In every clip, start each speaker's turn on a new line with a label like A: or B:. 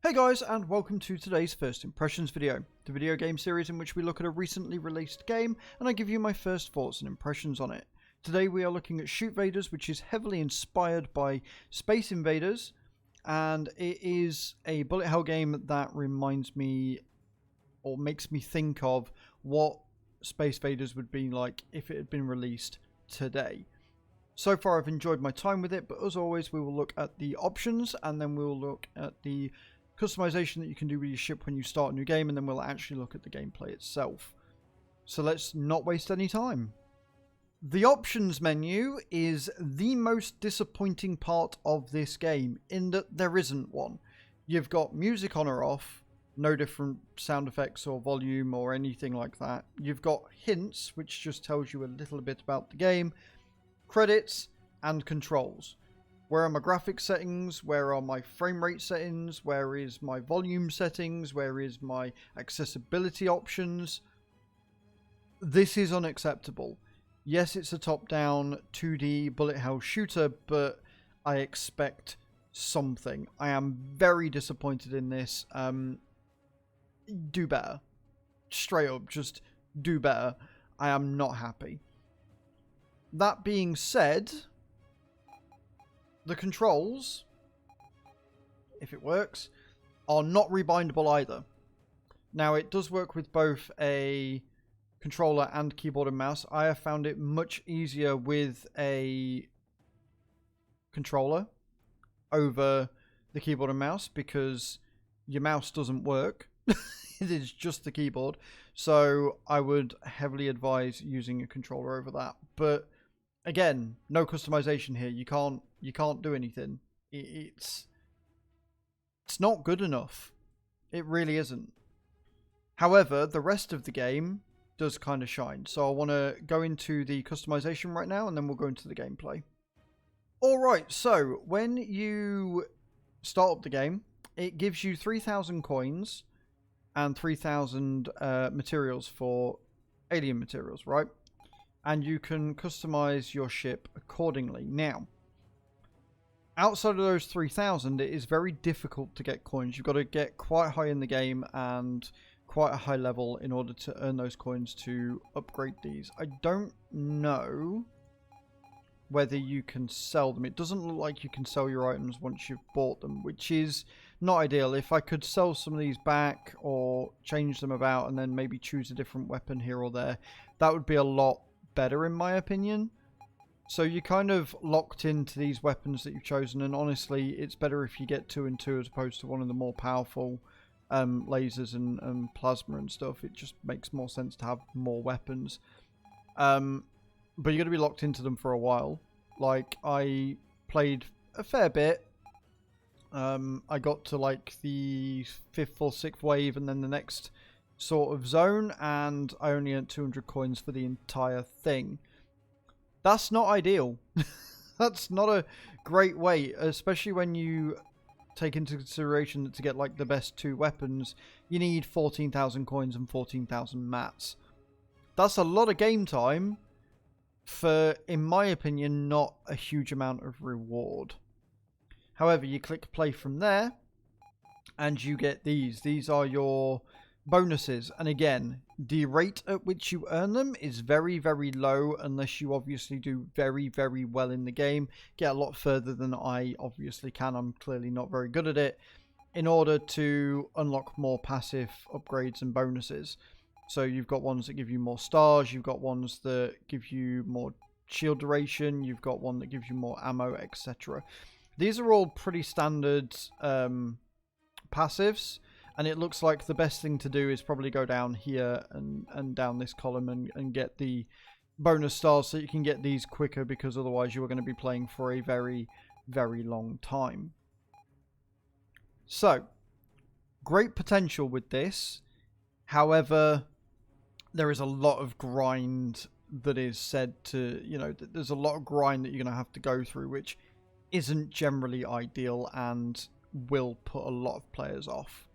A: Hey guys, and welcome to today's First Impressions video, the video game series in which we look at a recently released game and I give you my first thoughts and impressions on it. Today we are looking at Shootvaders, which is heavily inspired by Space Invaders, and it is a bullet hell game that reminds me, or makes me think of, what Space Invaders would be like if it had been released today. So far I've enjoyed my time with it, but as always we will look at the options and then we will look at the customization that you can do with your ship when you start a new game, and then we'll actually look at the gameplay itself. So let's not waste any time. The options menu is the most disappointing part of this game in that there isn't one. You've got music on or off, no different sound effects or volume or anything like that. You've got hints, which just tells you a little bit about the game, credits, and controls. Where are my graphics settings? Where are my frame rate settings? Where is my volume settings? Where is my accessibility options? This is unacceptable. Yes, it's a top-down 2D bullet hell shooter, but I expect something. I am very disappointed in this. Do better. Straight up, just do better. I am not happy. That being said, the controls, if it works, are not rebindable either. Now, it does work with both a controller and keyboard and mouse. I have found it much easier with a controller over the keyboard and mouse because your mouse doesn't work. It is just the keyboard. So I would heavily advise using a controller over that. But again, no customization here. You can't do anything. It's not good enough. It really isn't. However, the rest of the game does kind of shine. So I want to go into the customization right now, and then we'll go into the gameplay. Alright, so when you start up the game, it gives you 3,000 coins and 3,000 materials for alien materials, right? And you can customize your ship accordingly. Now, outside of those 3,000, it is very difficult to get coins. You've got to get quite high in the game and quite a high level in order to earn those coins to upgrade these. I don't know whether you can sell them. It doesn't look like you can sell your items once you've bought them, which is not ideal. If I could sell some of these back or change them about and then maybe choose a different weapon here or there, that would be a lot better in my opinion. So you're kind of locked into these weapons that you've chosen, and honestly it's better if you get 2 and 2 as opposed to one of the more powerful lasers and plasma and stuff. It just makes more sense to have more weapons, but you're going to be locked into them for a while. Like, I played a fair bit. I got to like the 5th or 6th wave and then the next sort of zone, and I only earned 200 coins for the entire thing. That's not ideal. That's not a great way, especially when you take into consideration that to get like the best 2 weapons, you need 14,000 coins and 14,000 mats. That's a lot of game time for, in my opinion, not a huge amount of reward. However, you click play from there and you get these. These are your bonuses, and again, the rate at which you earn them is very, very low unless you obviously do very, very well in the game, get a lot further than I obviously can. I'm clearly not very good at it, in order to unlock more passive upgrades and bonuses. So you've got ones that give you more stars, you've got ones that give you more shield duration, you've got one that gives you more ammo, etc. These are all pretty standard passives. And it looks like the best thing to do is probably go down here and down this column and get the bonus stars so you can get these quicker, because otherwise you are going to be playing for a very, very long time. So, great potential with this. However, there is a lot of grind that is said to, there's a lot of grind that you're going to have to go through, which isn't generally ideal and will put a lot of players off.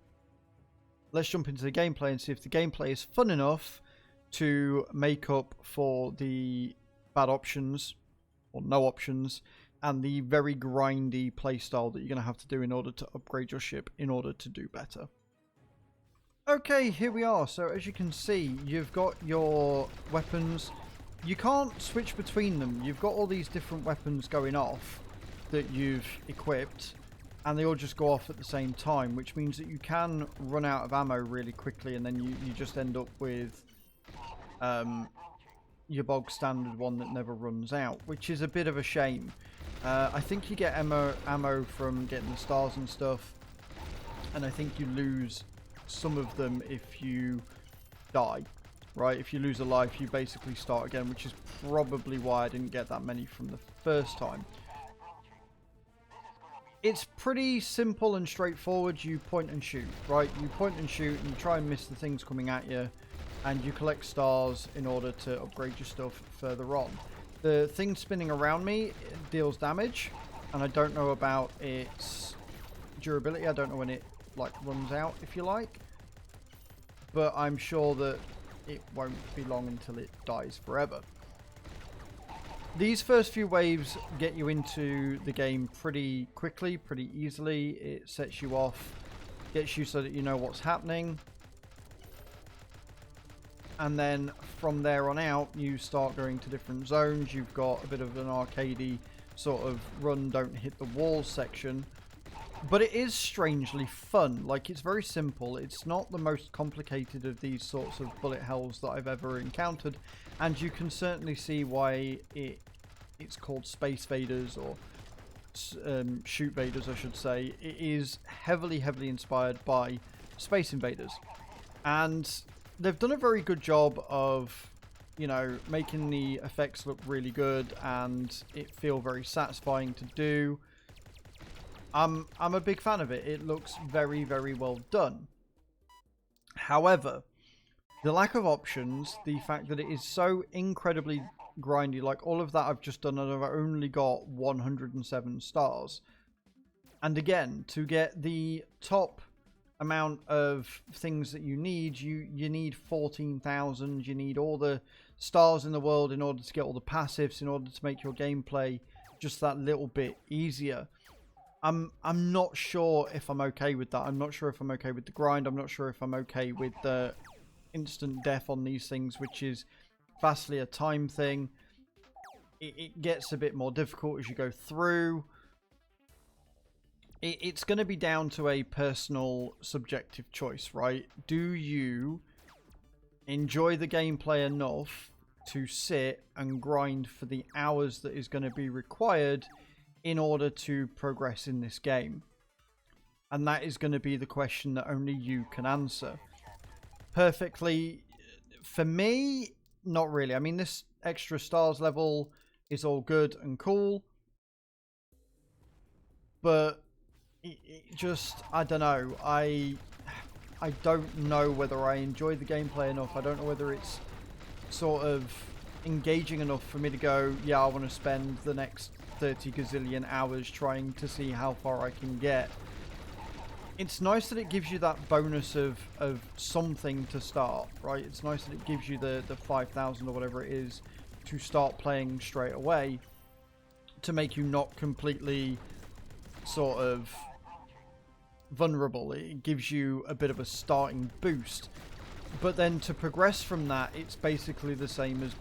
A: Let's jump into the gameplay and see if the gameplay is fun enough to make up for the bad options or no options and the very grindy playstyle that you're going to have to do in order to upgrade your ship in order to do better. Okay, here we are. So as you can see, you've got your weapons. You can't switch between them. You've got all these different weapons going off that you've equipped, and they all just go off at the same time, which means that you can run out of ammo really quickly, and then you just end up with your bog standard one that never runs out, which is a bit of a shame. I think you get ammo from getting the stars and stuff, and I think you lose some of them if you die, right? If you lose a life, you basically start again, which is probably why I didn't get that many from the first time. It's pretty simple and straightforward. You point and shoot, right? You point and shoot, and you try and miss the things coming at you, and you collect stars in order to upgrade your stuff further on. The thing spinning around me deals damage, and I don't know about its durability. I don't know when it runs out, if you like, but I'm sure that it won't be long until it dies forever. These first few waves get you into the game pretty quickly, pretty easily. It sets you off, gets you so that you know what's happening, and then from there on out you start going to different zones. You've got a bit of an arcadey sort of run, don't hit the walls section, but it is strangely fun. Like, it's very simple. It's not the most complicated of these sorts of bullet hells that I've ever encountered, and you can certainly see why it's called Space Vaders, or Shootvaders I should say. It is heavily inspired by Space Invaders, and they've done a very good job of, you know, making the effects look really good and it feel very satisfying to do. I'm a big fan of it. It looks very well done. However, the lack of options, the fact that it is so incredibly grindy, like all of that I've just done and I've only got 107 stars. And again, to get the top amount of things that you need, you need 14,000. You need all the stars in the world in order to get all the passives, in order to make your gameplay just that little bit easier. I'm not sure if I'm okay with that. I'm not sure if I'm okay with the grind. I'm not sure if I'm okay with the instant death on these things, which is vastly a time thing. It gets a bit more difficult as you go through. It's going to be down to a personal subjective choice, right? Do you enjoy the gameplay enough to sit and grind for the hours that is going to be required in order to progress in this game? And that is going to be the question that only you can answer. Perfectly, for me, not really. I mean, this extra stars level is all good and cool, but it just, I don't know. I don't know whether I enjoy the gameplay enough. I don't know whether it's sort of engaging enough for me to go, yeah, I want to spend the next 30 gazillion hours trying to see how far I can get. It's nice that it gives you that bonus of something to start, right? It's nice that it gives you the 5,000 or whatever it is to start playing straight away, to make you not completely sort of vulnerable. It gives you a bit of a starting boost, but then to progress from that, it's basically the same as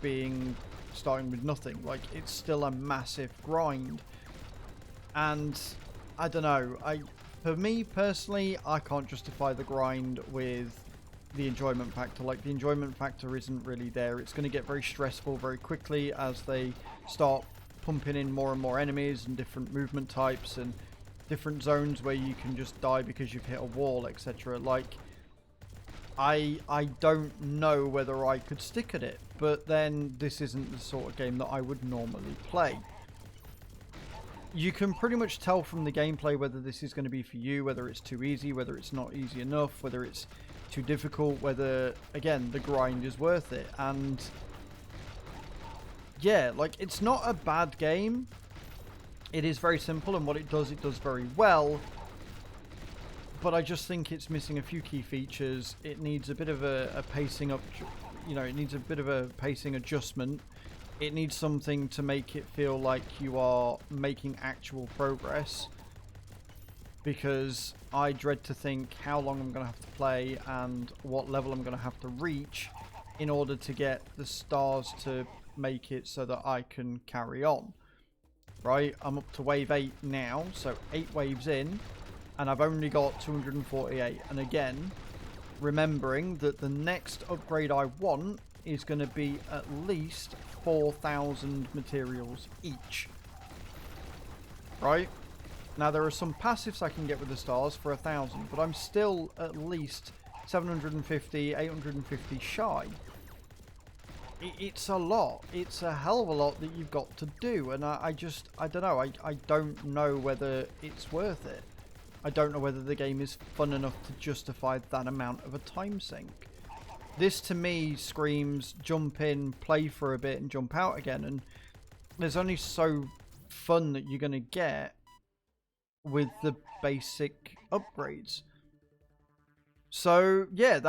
A: starting with nothing. Like, it's still a massive grind, and I don't know, for me personally, I can't justify the grind with the enjoyment factor. Like, the enjoyment factor isn't really there. It's going to get very stressful very quickly as they start pumping in more and more enemies and different movement types and different zones where you can just die because you've hit a wall, etc. Like, I don't know whether I could stick at it, but then this isn't the sort of game that I would normally play. You can pretty much tell from the gameplay whether this is going to be for you, whether it's too easy, whether it's not easy enough, whether it's too difficult, whether, again, the grind is worth it. And yeah, like, it's not a bad game. It is very simple, and what it does very well. But I just think it's missing a few key features. It needs a bit of a pacing up, you know, it needs a bit of a pacing adjustment. It needs something to make it feel like you are making actual progress. Because I dread to think how long I'm going to have to play and what level I'm going to have to reach in order to get the stars to make it so that I can carry on. Right, I'm up to wave 8 now, so 8 waves in, and I've only got 248. And again, remembering that the next upgrade I want is going to be at least 4,000 materials each. Right? Now, there are some passives I can get with the stars for 1,000, but I'm still at least 750, 850 shy. It's a lot. It's a hell of a lot that you've got to do, and I don't know. I don't know whether it's worth it. I don't know whether the game is fun enough to justify that amount of a time sink. This, to me, screams jump in, play for a bit, and jump out again, and there's only so fun that you're going to get with the basic upgrades. So, yeah,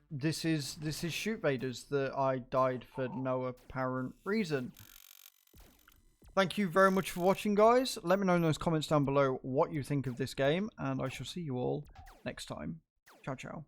A: this is Shootvaders that I died for no apparent reason. Thank you very much for watching, guys. Let me know in those comments down below what you think of this game, and I shall see you all next time. Ciao, ciao.